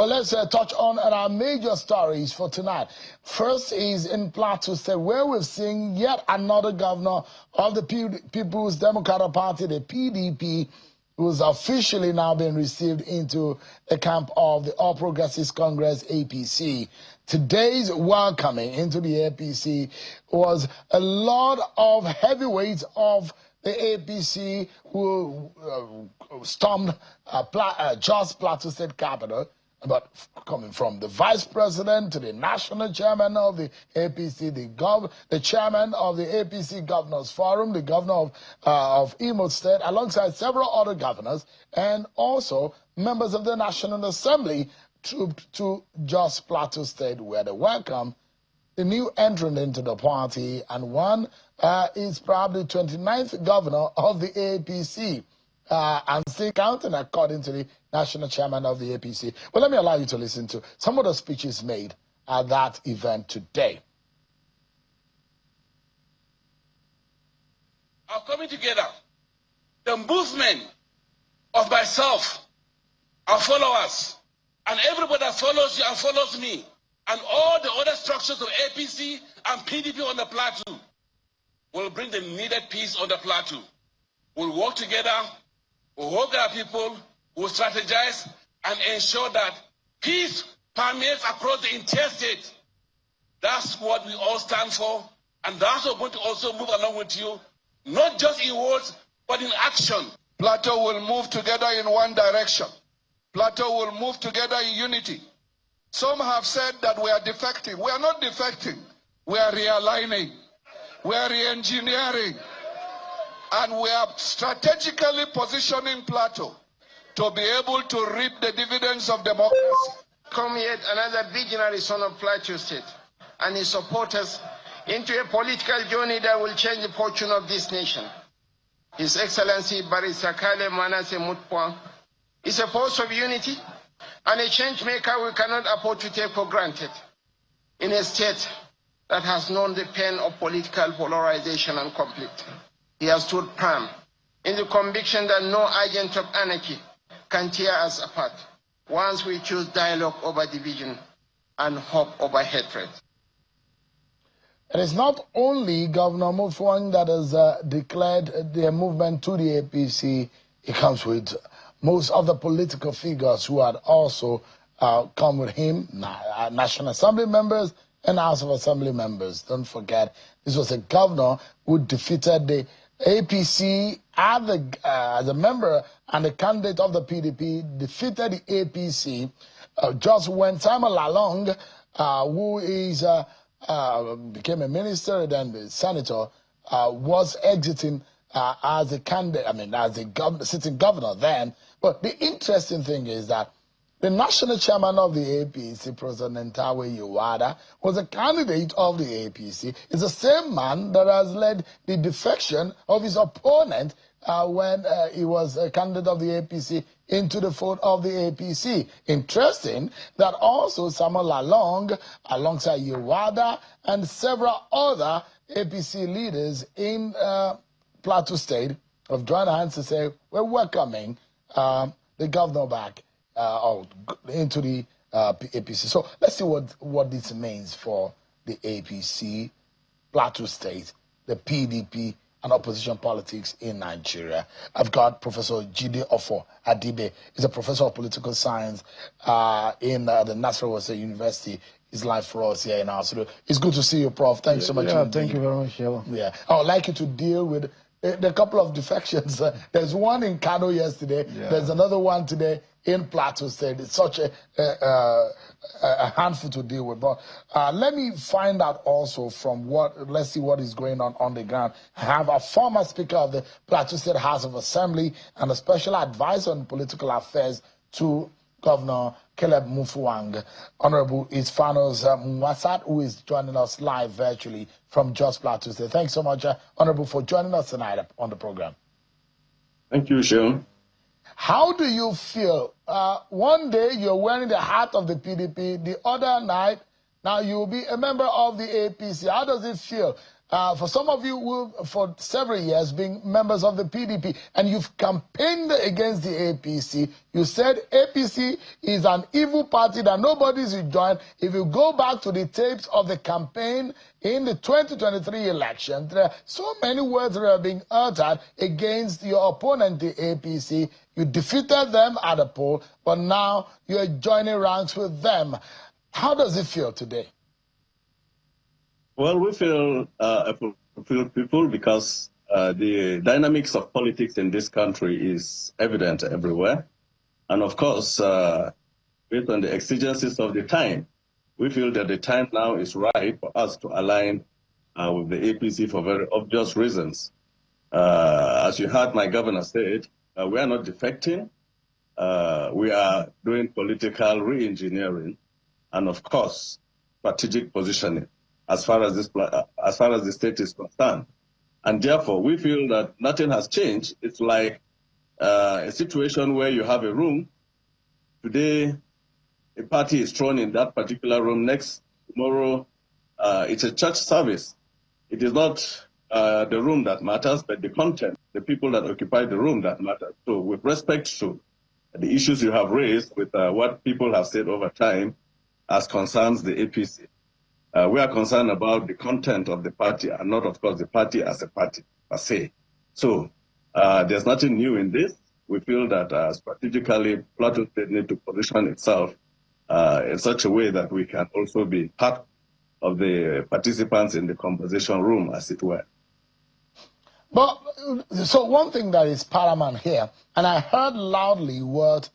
Well, let's touch on our major stories for tonight. First is in Plateau State, where we've seen yet another governor of the People's Democratic Party, the PDP, who's officially now been received into the camp of the All Progressives Congress, APC. Today's welcoming into the APC was a lot of heavyweights of the APC who stormed Jos Plateau State capital, but coming from the vice president to the national chairman of the APC, the chairman of the APC Governors Forum, the governor of Imo State, alongside several other governors, and also members of the National Assembly trooped to Jos Plateau State, where they welcome the new entrant into the party, and one is probably 29th governor of the APC. And still counting, according to the national chairman of the APC. But let me allow you to listen to some of the speeches made at that event today. Are coming together. The movement of myself, our followers, and everybody that follows you and follows me, and all the other structures of APC and PDP on the plateau will bring the needed peace on the plateau. We'll work together. We'll work with our people, we'll strategize and ensure that peace permeates across the entire state. That's what we all stand for, and that's what we're going to also move along with you, not just in words, but in action. Plateau will move together in one direction. Plateau will move together in unity. Some have said that we are defecting. We are not defecting. We are realigning. We are re-engineering. And we are strategically positioning Plateau to be able to reap the dividends of democracy. Come yet another visionary son of Plateau State and his supporters into a political journey that will change the fortune of this nation. His Excellency Barrister Kale Manasseh Mutfwang is a force of unity and a change maker we cannot afford to take for granted in a state that has known the pain of political polarization and conflict. He has stood firm in the conviction that no agent of anarchy can tear us apart once we choose dialogue over division and hope over hatred. It is not only Governor Mutfwang that has declared their movement to the APC. It comes with most of the political figures who had also come with him, National Assembly members and House of Assembly members. Don't forget, this was a governor who defeated the APC as a member and a candidate of the PDP, defeated the APC just when Simon Lalong, who is became a minister and then the senator, was exiting as a candidate, as a sitting governor then. But the interesting thing is that the national chairman of the APC, President Ntawe Yewada, was a candidate of the APC. It's the same man that has led the defection of his opponent when he was a candidate of the APC into the fold of the APC. Interesting that also Samuel Lalong, alongside Yewada, and several other APC leaders in Plateau State have joined hands to say, we're welcoming the governor back into the APC. So let's see what this means for the APC, Plateau State, the PDP, and opposition politics in Nigeria. I've got Professor Jide Ofo Adibe. He's a professor of political science in the National State University. He's live for us here in our studio. It's good to see you, Prof. Thanks so much. Yeah, thank you very much, Sheila. Yeah, I would like you to deal with the couple of defections. There's one in Kano yesterday. Yeah. There's another one today in Plateau State. It's such a handful to deal with. But let me find out also from let's see what is going on the ground. I have a former speaker of the Plateau State House of Assembly and a special advisor on political affairs to Governor Caleb Mutfwang, Honorable Isfanos Mwasat, who is joining us live virtually from Jos Plateau State. Thanks so much, Honorable, for joining us tonight on the program. Thank you, Sean. How do you feel? One day you're wearing the hat of the PDP, the other night, now you'll be a member of the APC. How does it feel For some of you who, for several years, been members of the PDP, and you've campaigned against the APC. You said APC is an evil party that nobody should join. If you go back to the tapes of the campaign in the 2023 election, there are so many words that are being uttered against your opponent, the APC. You defeated them at the poll, but now you're joining ranks with them. How does it feel today? Well, we feel fulfilled people because the dynamics of politics in this country is evident everywhere. And of course, based on the exigencies of the time, we feel that the time now is right for us to align with the APC for very obvious reasons. As you heard my governor say, we are not defecting. We are doing political re-engineering and, of course, strategic positioning as far as the state is concerned. And therefore, we feel that nothing has changed. It's like a situation where you have a room. Today, a party is thrown in that particular room. Next, tomorrow, it's a church service. It is not the room that matters, but the content, the people that occupy the room that matters. So with respect to the issues you have raised with what people have said over time as concerns the APC, we are concerned about the content of the party and not, of course, the party as a party per se. So there's nothing new in this. We feel that strategically, Plateau State needs to position itself in such a way that we can also be part of the participants in the conversation room, as it were. But so one thing that is paramount here, and I heard loudly what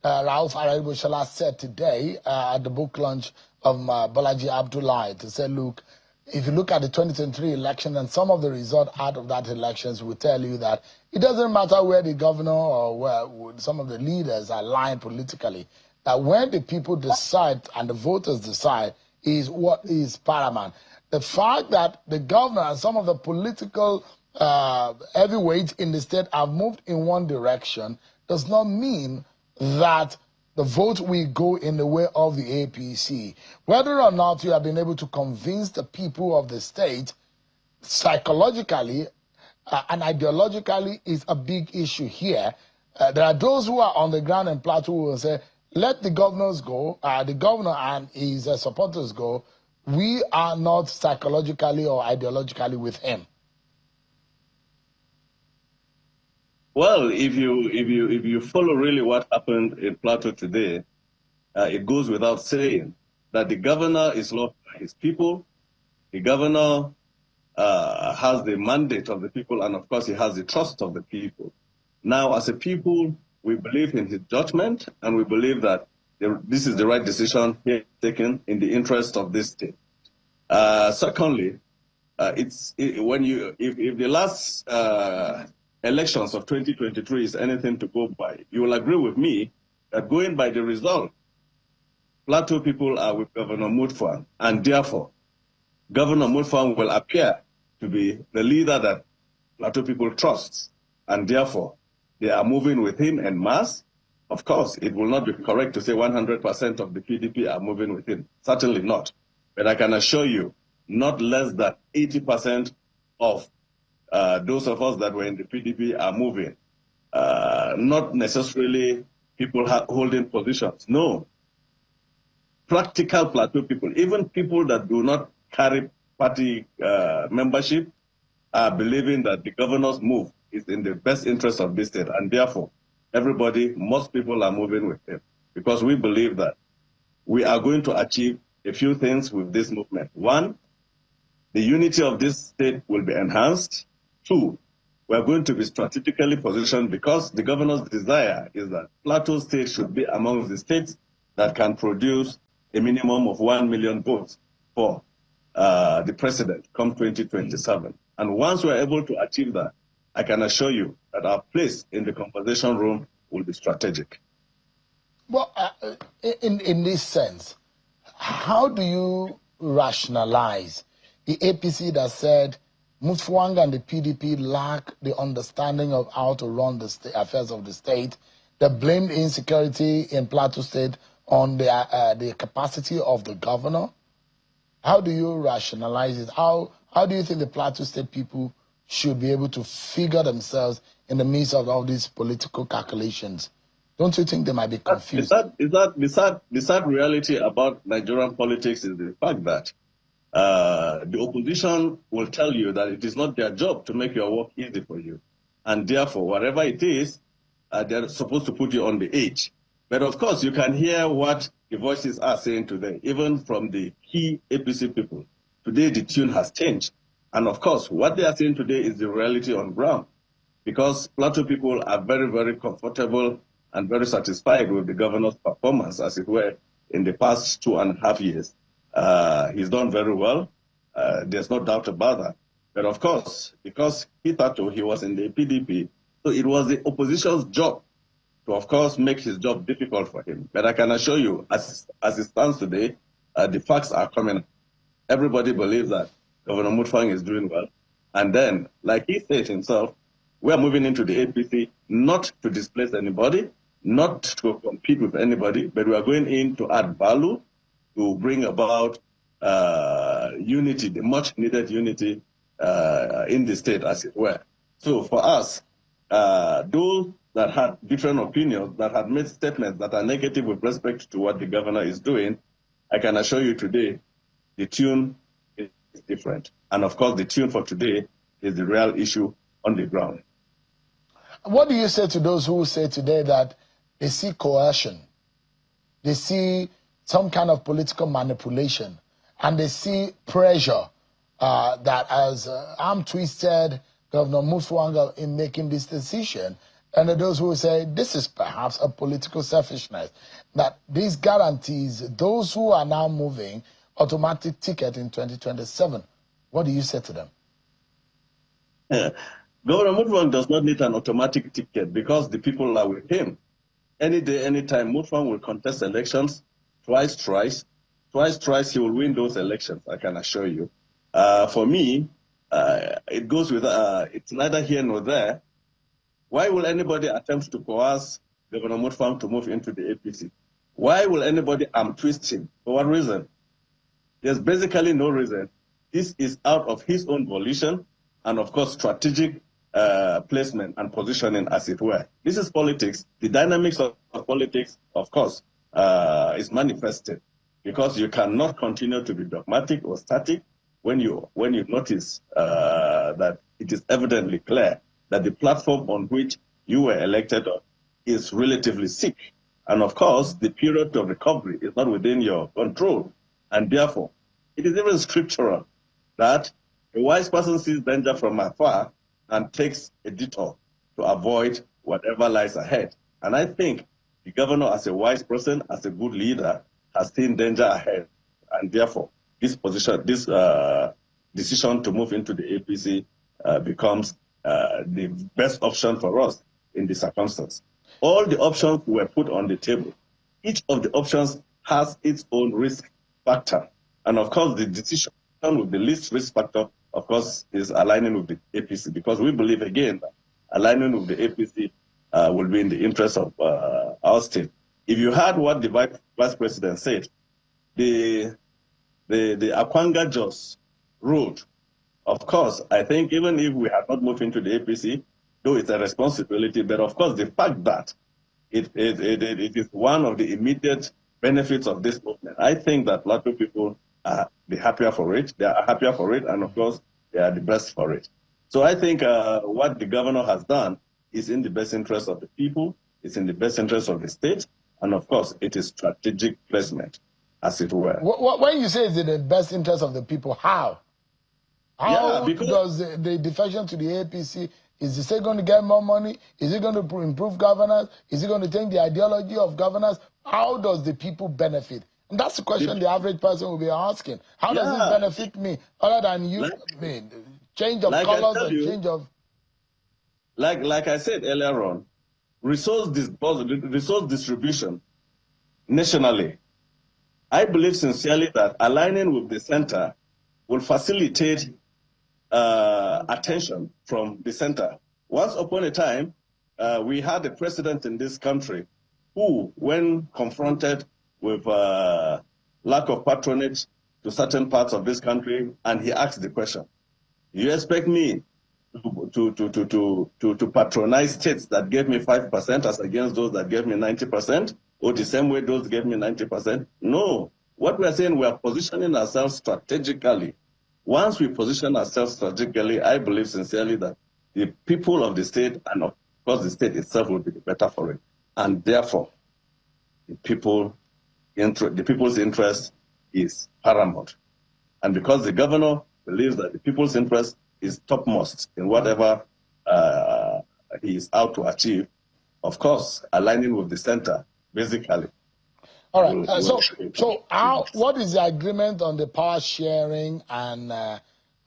Rauf Arabushala said today at the book launch of Bolaji Abdullahi, to say, look, if you look at the 2023 election and some of the results out of that elections will tell you that it doesn't matter where the governor or where some of the leaders are lying politically, that when the people decide and the voters decide is what is paramount. The fact that the governor and some of the political heavyweights in the state have moved in one direction does not mean that the vote will go in the way of the APC. Whether or not you have been able to convince the people of the state psychologically and ideologically is a big issue here. There are those who are on the ground in Plateau who will say, let the governors go, the governor and his supporters go. We are not psychologically or ideologically with him. Well, if you follow really what happened in Plateau today, it goes without saying that the governor is loved by his people. The governor has the mandate of the people, and of course, he has the trust of the people. Now, as a people, we believe in his judgment, and we believe that this is the right decision taken in the interest of this state. Secondly, if the last elections of 2023 is anything to go by, you will agree with me that going by the result, Plateau people are with Governor Mutfwang, and therefore, Governor Mutfwang will appear to be the leader that Plateau people trust, and therefore, they are moving with him en masse. Of course, it will not be correct to say 100% of the PDP are moving with him. Certainly not. But I can assure you, not less than 80% of those of us that were in the PDP are moving. Not necessarily people holding positions. No. Practical Plateau people, even people that do not carry party membership, are believing that the governor's move is in the best interest of this state. And therefore, most people are moving with him. Because we believe that we are going to achieve a few things with this movement. One, the unity of this state will be enhanced. Two, we are going to be strategically positioned because the governor's desire is that Plateau State should be among the states that can produce a minimum of 1 million votes for the president come 2027. And once we are able to achieve that, I can assure you that our place in the conversation room will be strategic. Well, in this sense, how do you rationalize the APC that said Mutfwang and the PDP lack the understanding of how to run the affairs of the state? They blamed insecurity in Plateau State on the capacity of the governor. How do you rationalize it? How do you think the Plateau State people should be able to figure themselves in the midst of all these political calculations? Don't you think they might be confused? The sad reality about Nigerian politics is the fact that the opposition will tell you that it is not their job to make your work easy for you. And therefore, whatever it is, they're supposed to put you on the edge. But of course, you can hear what the voices are saying today, even from the key APC people. Today, the tune has changed. And of course, what they are saying today is the reality on ground. Because Plateau people are very, very comfortable and very satisfied with the governor's performance, as it were, in the past 2.5 years. He's done very well. There's no doubt about that. But of course, because he was in the PDP, so it was the opposition's job to, of course, make his job difficult for him. But I can assure you, as it stands today, the facts are coming. Everybody believes that Governor Mutfwang is doing well. And then, like he said himself, we are moving into the APC not to displace anybody, not to compete with anybody, but we are going in to add value, to bring about unity, the much needed unity in the state, as it were. So for us, those that had different opinions, that had made statements that are negative with respect to what the governor is doing, I can assure you today, the tune is different. And of course, the tune for today is the real issue on the ground. What do you say to those who say today that they see coercion, they see some kind of political manipulation, and they see pressure that has arm-twisted Governor Mutfwang in making this decision, and those who say this is perhaps a political selfishness, that these guarantees those who are now moving automatic ticket in 2027. What do you say to them? Governor Mutfwang does not need an automatic ticket because the people are with him. Any day, any time, Mutfwang will contest elections twice, he will win those elections, I can assure you. For me, it goes with, it's neither here nor there. Why will anybody attempt to coerce Governor Mutfwang to move into the APC? Why will anybody twist him? For what reason? There's basically no reason. This is out of his own volition and, of course, strategic placement and positioning, as it were. This is politics. The dynamics of politics, of course, is manifested because you cannot continue to be dogmatic or static when you notice that it is evidently clear that the platform on which you were elected on is relatively sick. And of course, the period of recovery is not within your control. And therefore, it is even scriptural that a wise person sees danger from afar and takes a detour to avoid whatever lies ahead. And I think the governor, as a wise person, as a good leader, has seen danger ahead. And therefore, this decision to move into the APC becomes the best option for us in the circumstance. All the options were put on the table. Each of the options has its own risk factor. And of course, the decision with the least risk factor, of course, is aligning with the APC, because we believe, again, that aligning with the APC will be in the interest of our state. If you heard what the vice president said, the Akwanga Jos road, of course, I think even if we have not moved into the APC, though it's a responsibility, but of course the fact that it is one of the immediate benefits of this movement, I think that Plateau people are happier for it. They are happier for it, and of course, they are the best for it. So I think what the governor has done is in the best interest of the people, it's in the best interest of the state, and of course, it is strategic placement, as it were. When you say it's in the best interest of the people, how? How does the defection to the APC, is the state going to get more money? Is it going to improve governance? Is it going to change the ideology of governance? How does the people benefit? And that's the question the average person will be asking. How does this benefit me, other than you, change of colors and change of... Like I said earlier on, resource distribution nationally, I believe sincerely that aligning with the center will facilitate attention from the center. Once upon a time, we had a president in this country who, when confronted with lack of patronage to certain parts of this country, and he asked the question, you expect me to patronize states that gave me 5% as against those that gave me 90%, or the same way those gave me 90%? No. What we are saying, we are positioning ourselves strategically. Once we position ourselves strategically, I believe sincerely that the people of the state, and of course the state itself, will be better for it. And therefore, the people's interest is paramount. And because the governor believes that the people's interest is topmost in whatever he is out to achieve, of course, aligning with the center, basically. All right. What is the agreement on the power sharing and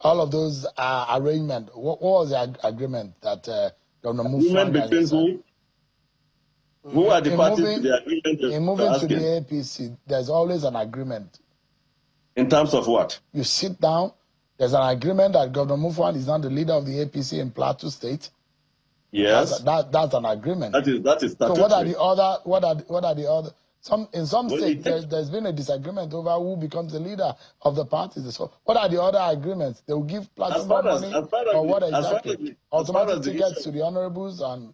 all of those arrangements? What was the agreement that Governor Mutfwang between who are the parties to the agreement? In moving to the APC, there's always an agreement. In terms of what? You sit down. There's an agreement that Governor Mutfwang is not the leader of the APC in Plateau State. Yes, that's an agreement. That is statutory. So what are the other? In some states, there's been a disagreement over who becomes the leader of the parties. So what are the other agreements? They will give Plateau more money, or what exactly? Automatic tickets to the honorables and.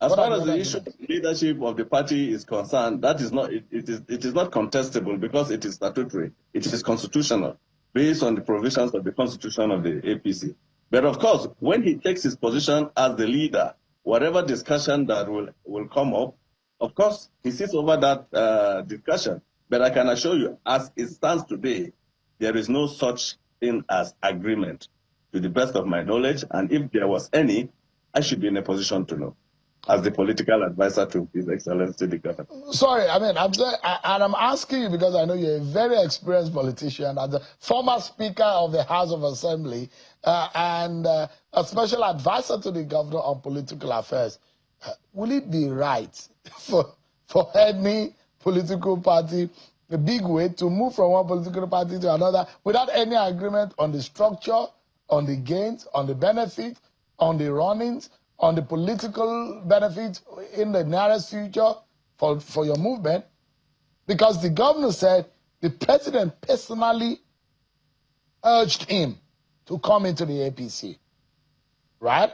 As far as the issue of leadership of the party is concerned, that is not it is not contestable because it is statutory. It is constitutional, based on the provisions of the constitution of the APC. But of course, when he takes his position as the leader, whatever discussion that will come up, of course, he sits over that discussion. But I can assure you, as it stands today, there is no such thing as agreement, to the best of my knowledge. And if there was any, I should be in a position to know, as the political advisor to His Excellency the Governor. Sorry, I'm asking you because I know you're a very experienced politician, as the former Speaker of the House of Assembly and a special advisor to the Governor on political affairs. Will it be right for any political party, a big way, to move from one political party to another without any agreement on the structure, on the gains, on the benefits, on the runnings, on the political benefits in the nearest future for your movement? Because the governor said the president personally urged him to come into the APC, right?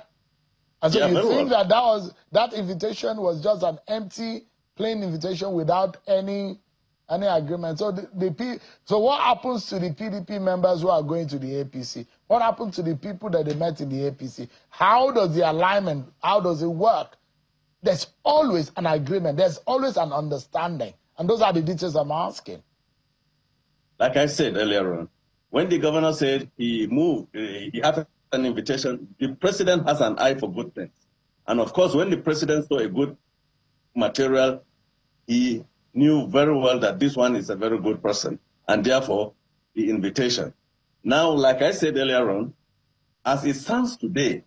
And so you think that invitation was just an empty, plain invitation without any agreement? So so what happens to the PDP members who are going to the APC? What happens to the people that they met in the APC? How does the alignment, how does it work? There's always an agreement. There's always an understanding. And those are the details I'm asking. Like I said earlier on, when the governor said he had an invitation, the president has an eye for good things. And of course, when the president saw a good material, he knew very well that this one is a very good person, and therefore the invitation. Now, like I said earlier on, as it stands today,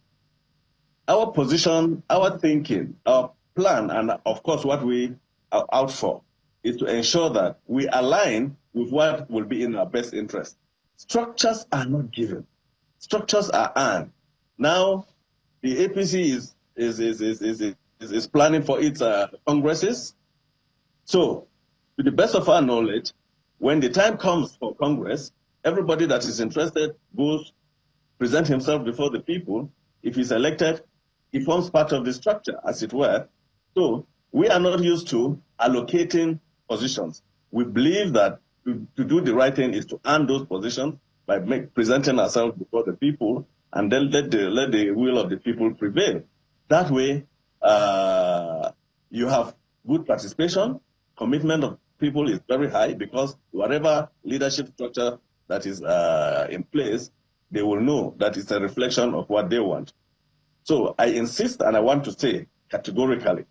our position, our thinking, our plan, and of course what we are out for is to ensure that we align with what will be in our best interest. Structures are not given. Structures are earned. Now, the APC is planning for its congresses. So, to the best of our knowledge, when the time comes for Congress, everybody that is interested goes present himself before the people. If he's elected, he forms part of the structure, as it were. So we are not used to allocating positions. We believe that to do the right thing is to earn those positions by presenting ourselves before the people, and then let the will of the people prevail. That way, you have good participation. Commitment of people is very high because whatever leadership structure that is in place, they will know that it's a reflection of what they want. So I insist, and I want to say categorically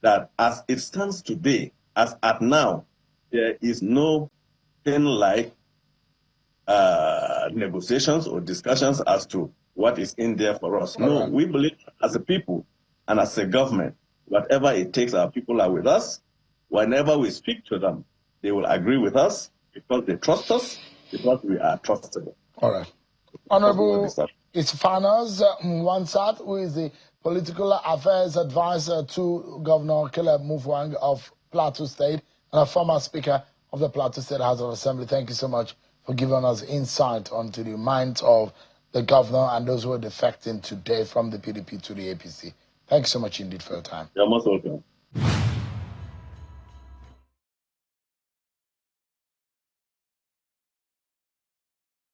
that as it stands today, as at now, there is no thing like negotiations or discussions as to what is in there for us. No, we believe as a people and as a government, whatever it takes, our people are with us. Whenever we speak to them, they will agree with us because they trust us, because we are trustable. All right. Honorable Isfanas Mwansat, who is the political affairs advisor to Governor Caleb Mutfwang of Plateau State and a former Speaker of the Plateau State House of Assembly. Thank you so much for giving us insight onto the minds of the governor and those who are defecting today from the PDP to the APC. Thanks so much indeed for your time. You're most welcome.